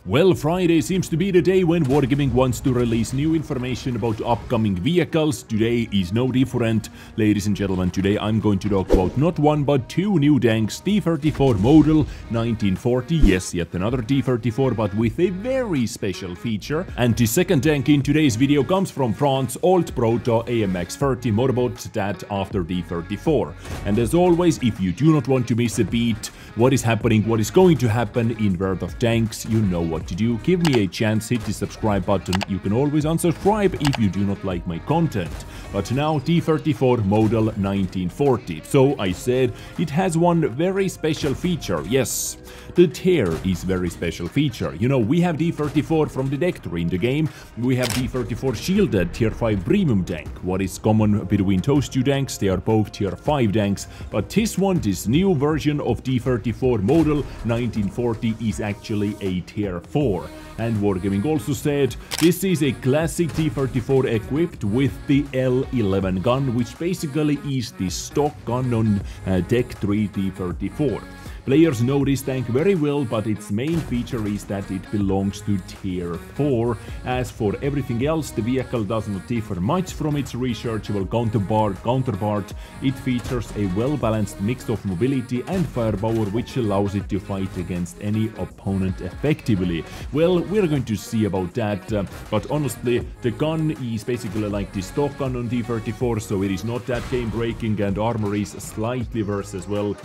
Well, Friday seems to be the day when Wargaming wants to release new information about upcoming vehicles. Today is no different. Ladies and gentlemen, today I'm going to talk about not one but two new tanks, T34 Model 1940, yes, yet another T34 but with a very special feature. And the second tank in today's video comes from France, Altproto AMX 30 motorboat that after T34. And as always, if you do not want to miss a beat, what is happening, what is going to happen in World of Tanks, you know what to do. Give me a chance, hit the subscribe button. You can always unsubscribe if you do not like my content. But now T34 Model 1940. So I said it has one very special feature. Yes, the tear is very special feature. You know, we have T34 from the Dezrng in the game. We have T34 shielded tier 5 premium tank. What is common between those two tanks? They are both tier 5 tanks. But this one, this new version of T34 Model 1940 is actually a tier 4. And Wargaming also said this is a classic T34 equipped with the L11 gun, which basically is the stock gun on Dezrng T34. Players know this tank very well, but its main feature is that it belongs to tier 4. As for everything else, the vehicle does not differ much from its researchable counterpart. It features a well-balanced mix of mobility and firepower, which allows it to fight against any opponent effectively. Well, we're going to see about that, but honestly, the gun is basically like the stock gun on T34, so it is not that game-breaking, and armor is slightly worse as well.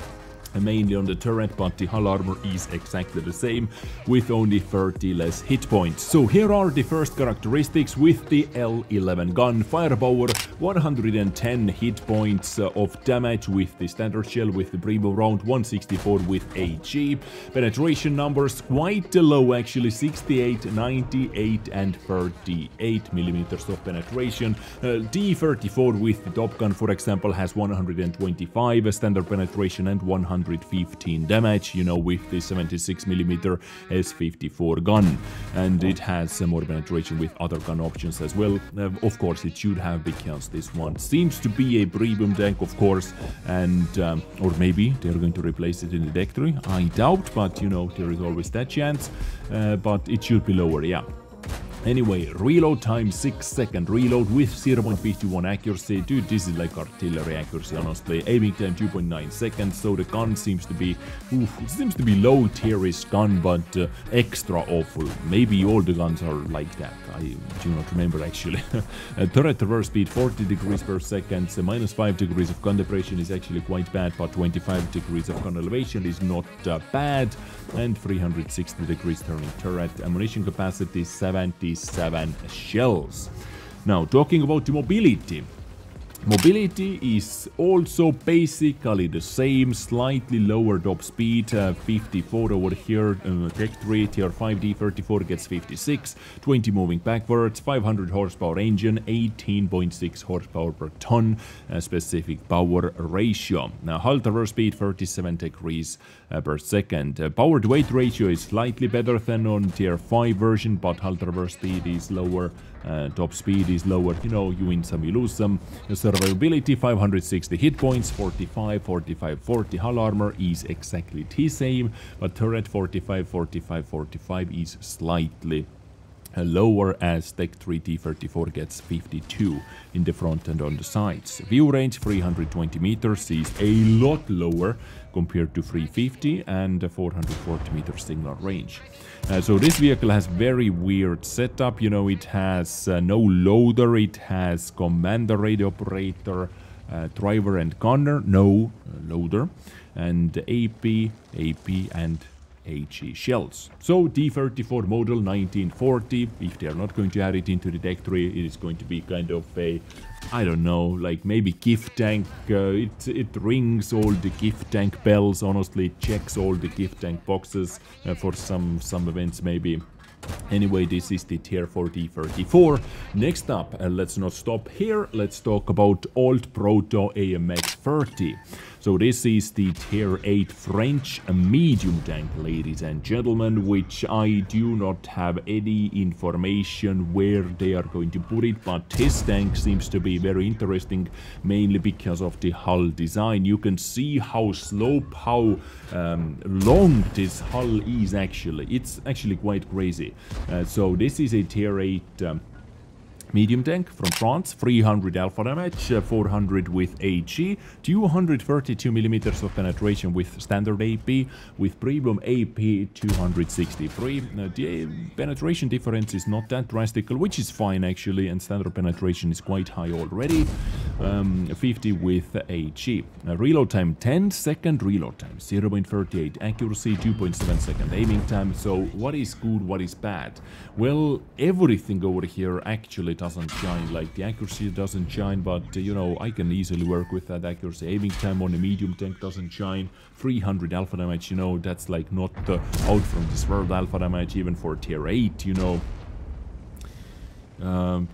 Mainly on the turret, but the hull armor is exactly the same, with only 30 less hit points. So here are the first characteristics with the L11 gun. Firepower, 110 hit points of damage with the standard shell, with the primo round, 164 with AG. Penetration numbers quite low actually, 68, 98 and 38 millimeters of penetration. T34 with the top gun, for example, has 125 standard penetration and 115 damage, you know, with the 76mm S54 gun, and it has more penetration with other gun options as well. Of course it should have, because this one seems to be a premium tank, of course, and or maybe they're going to replace it in the Dezrng. I doubt, but you know, there is always that chance, but it should be lower, yeah. Anyway, reload time 6 second reload with 0.51 accuracy. Dude, this is like artillery accuracy, honestly. Aiming time 2.9 seconds, so the gun seems to be, it seems to be low tierish gun, but extra awful. Maybe all the guns are like that. I do not remember actually. Turret reverse speed 40 degrees per second, minus 5 degrees of gun depression is actually quite bad, but 25 degrees of gun elevation is not bad, and 360 degrees turning turret. Ammunition capacity 77 shells. Now, talking about the mobility. Mobility is also basically the same, slightly lower top speed, 54 over here. Dezrng tier 5 T34 gets 56, 20 moving backwards, 500 horsepower engine, 18.6 horsepower per ton, specific power ratio. Now, hull reverse speed 37 degrees per second. Power to weight ratio is slightly better than on tier 5 version, but hull reverse speed is lower. Top speed is lower, you know, you win some, you lose some. Survivability 560 hit points, 45, 45, 40. Hull armor is exactly the same, but turret 45, 45, 45 is slightly lower, as Dezrng T34 gets 52 in the front and on the sides. View range 320 meters is a lot lower compared to 350, and 440 meters signal range. So this vehicle has very weird setup, you know, it has no loader, it has commander, radio operator, driver and gunner, no loader, and AP and HE shells. So T34 Model 1940, if they are not going to add it into the Dezrng, it is going to be kind of a, I don't know, like maybe gift tank. It rings all the gift tank bells, honestly, it checks all the gift tank boxes for some events maybe. Anyway, this is the tier 4 T34. Next up, let's not stop here, let's talk about Altproto AMX 30. So this is the Tier 8 French medium tank, ladies and gentlemen, which I do not have any information where they are going to put it, but this tank seems to be very interesting, mainly because of the hull design. You can see how long this hull is actually. It's actually quite crazy. So this is a Tier 8 medium tank from France, 300 alpha damage, 400 with HE, 232mm of penetration with standard AP, with premium AP 263. The penetration difference is not that drastic, which is fine actually, and standard penetration is quite high already. 50 with HE. Reload time 10 second, reload time 0.38, accuracy 2.7 second, aiming time. So what is good, what is bad? Well, everything over here actually doesn't shine, like the accuracy doesn't shine, but you know, I can easily work with that accuracy. Aiming time on a medium tank doesn't shine. 300 alpha damage, you know, that's like not out from this world alpha damage, even for Tier 8, you know.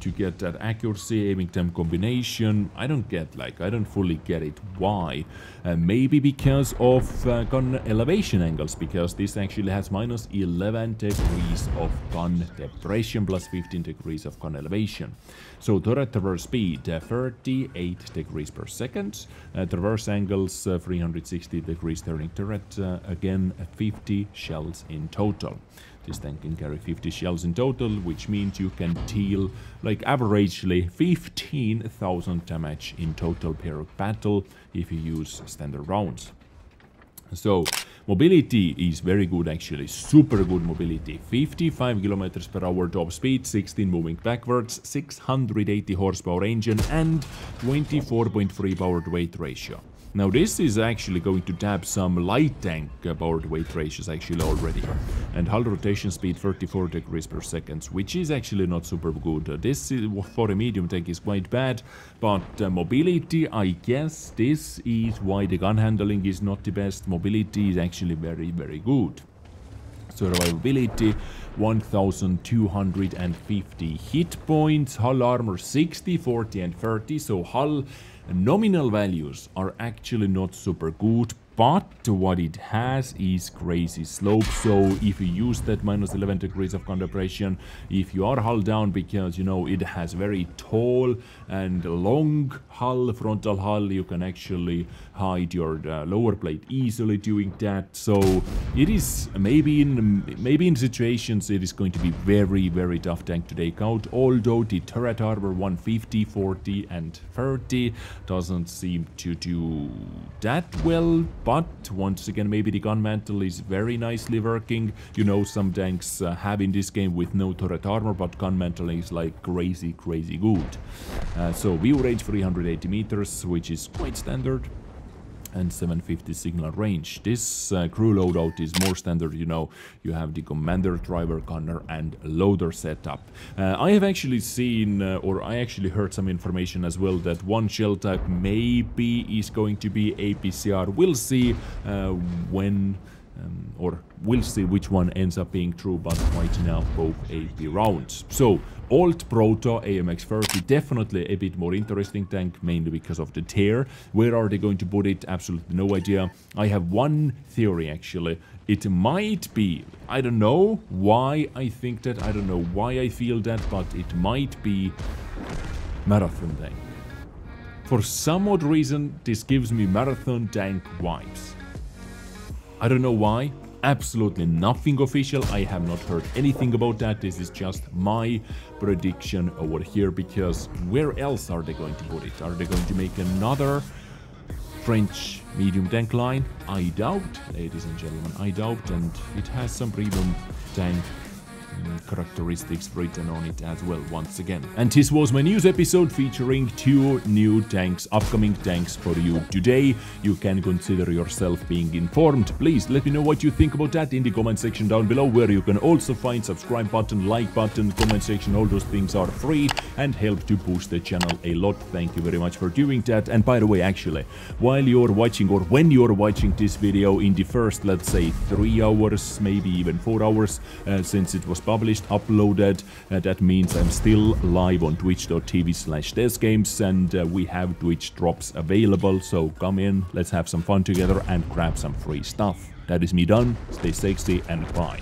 To get that accuracy, aiming time combination, I don't fully get it. Why? Maybe because of gun elevation angles, because this actually has minus 11 degrees of gun depression plus 15 degrees of gun elevation. So turret traverse speed 38 degrees per second, traverse angles 360 degrees turning turret, again 50 shells in total. This tank can carry 50 shells in total, which means you can deal like averagely 15,000 damage in total per battle if you use standard rounds. So mobility is very good actually, super good mobility. 55 kilometers per hour top speed, 16 moving backwards, 680 horsepower engine and 24.3 power to weight ratio. Now this is actually going to tap some light tank power to weight ratios actually already. And hull rotation speed 34 degrees per second, which is actually not super good. This is, for a medium tank is quite bad, but mobility, I guess this is why the gun handling is not the best. Mobility is actually very, very good. Survivability 1250 hit points, hull armor 60, 40 and 30, so hull nominal values are actually not super good, but what it has is crazy slope. So if you use that minus 11 degrees of gun depression, if you are hull down, because you know it has very tall and long hull, frontal hull, you can actually hide your lower plate easily doing that. So it is maybe in situations it is going to be very, very tough tank to take out, although the turret armor 150, 40 and 30 doesn't seem to do that well. But once again, maybe the gun mantle is very nicely working. You know, some tanks have in this game with no turret armor, but gun mantle is like crazy, crazy good. So view range 380 meters, which is quite standard. And 750 signal range. This crew loadout is more standard, you know. You have the commander, driver, gunner and loader setup. I have actually seen, or I actually heard some information as well, that one shell type maybe is going to be APCR. We'll see when, or we'll see which one ends up being true, but right now both AP rounds. So Altproto AMX 30, definitely a bit more interesting tank, mainly because of the tear. Where are they going to put it? Absolutely no idea. I have one theory actually. It might be, I don't know why I think that, I don't know why I feel that, but it might be marathon tank. For some odd reason, this gives me marathon tank vibes. I don't know why. Absolutely nothing official. I have not heard anything about that. This is just my prediction over here, because where else are they going to put it? Are they going to make another French medium tank line? I doubt, ladies and gentlemen, I doubt, and it has some premium tank characteristics written on it as well once again. And this was my news episode featuring 2 new tanks, upcoming tanks for you today. You can consider yourself being informed. Please let me know what you think about that in the comment section down below, where you can also find subscribe button, like button, comment section. All those things are free and help to boost the channel a lot. Thank you very much for doing that. And by the way, actually, while you're watching, or when you're watching this video, in the first, let's say 3 hours, maybe even 4 hours since it was videos published, uploaded. That means I'm still live on twitch.tv/Dezgames, and we have Twitch drops available, so come in, let's have some fun together and grab some free stuff. That is me done, stay sexy and bye.